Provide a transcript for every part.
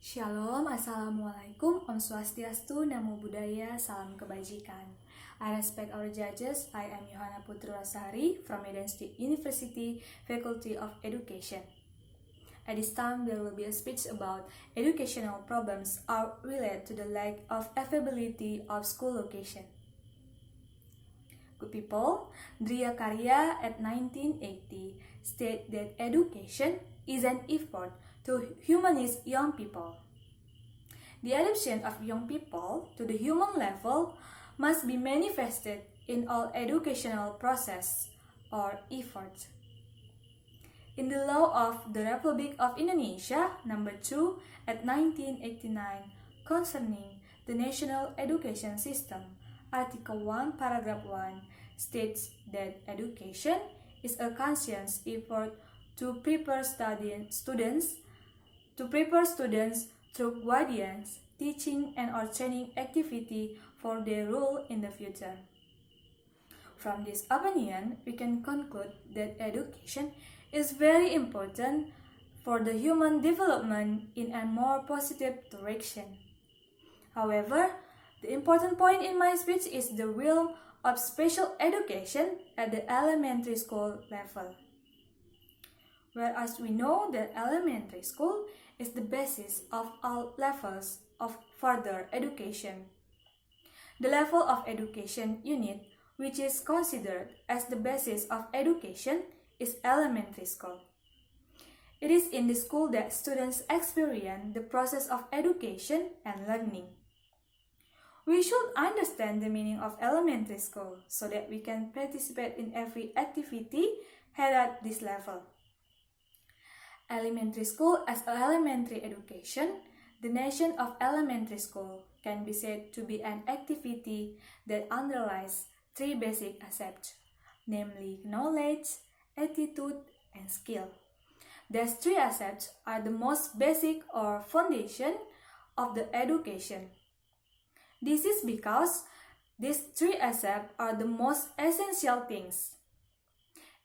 Shalom, Assalamualaikum, Om Swastiastu, Namo Buddhaya, Salam Kebajikan. I respect our judges. I am Yohanna Putri Rosari from Medan State University, Faculty of Education. At this time, there will be a speech about educational problems are related to the lack of availability of school location. Good people, Dria Karya at 1980 stated that education is an effort to humanize young people. The adoption of young people to the human level must be manifested in all educational process or effort. In the law of the Republic of Indonesia, number 2 at 1989, concerning the national education system, Article 1, Paragraph 1 states that education is a conscious effort to prepare students through guidance, teaching, and/or training activity for their role in the future. From this opinion, we can conclude that education is very important for the human development in a more positive direction. However, the important point in my speech is the realm of special education at the elementary school level. Whereas we know that elementary school is the basis of all levels of further education. The level of education unit, which is considered as the basis of education, is elementary school. It is in the school that students experience the process of education and learning. We should understand the meaning of elementary school so that we can participate in every activity held at this level. Elementary school as elementary education, the nation of elementary school can be said to be an activity that underlies three basic aspects, namely knowledge, attitude, and skill. These three aspects are the most basic or foundation of the education. This is because these three aspects are the most essential things.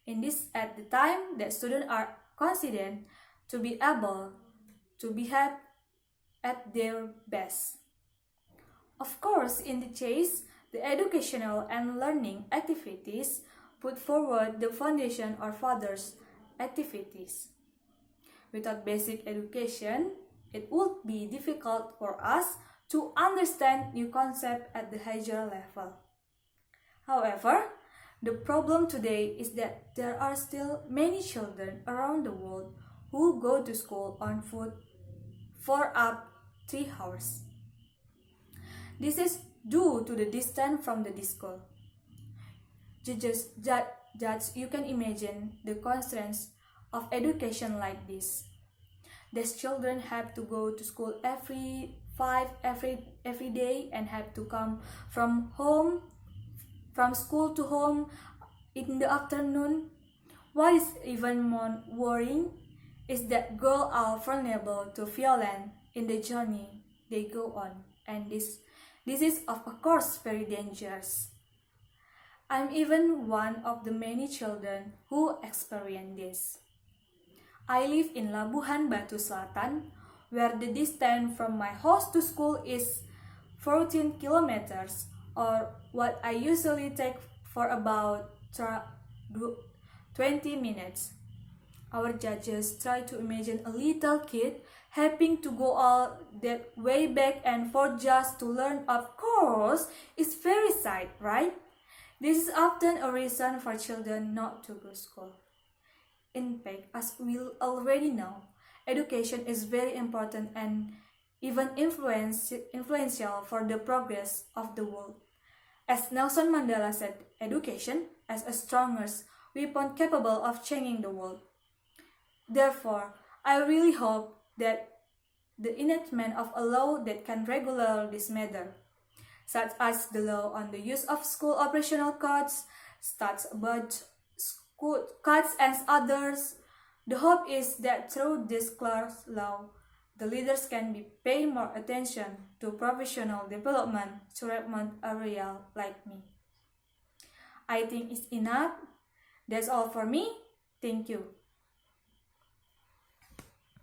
At the time that students are confident to be able to behave at their best. Of course, in the case, the educational and learning activities put forward the foundation or father's activities. Without basic education, it would be difficult for us to understand new concepts at the higher level. However, the problem today is that there are still many children around the world who go to school on foot for up 3 hours. This is due to the distance from the school. Just you can imagine the constraints of education like this. These children have to go to school every day and have to come from school to home in the afternoon. What is even more worrying is that girls are vulnerable to violence in the journey they go on, and this is of course very dangerous. I'm even one of the many children who experience this. I live in Labuhan Batu Selatan, where the distance from my house to school is 14 kilometers, or what I usually take for about 20 minutes. Our judges try to imagine a little kid having to go all that way back and forth just to learn. Of course, it's very sad, right? This is often a reason for children not to go to school. In fact, as we already know, education is very important and even influential for the progress of the world. As Nelson Mandela said, education as a strongest weapon capable of changing the world. Therefore, I really hope that the enactment of a law that can regulate this matter, such as the law on the use of school operational costs, stats about school cuts and others. The hope is that through this class law, the leaders can pay more attention to professional development to remote area like me. I think it's enough. That's all for me. Thank you.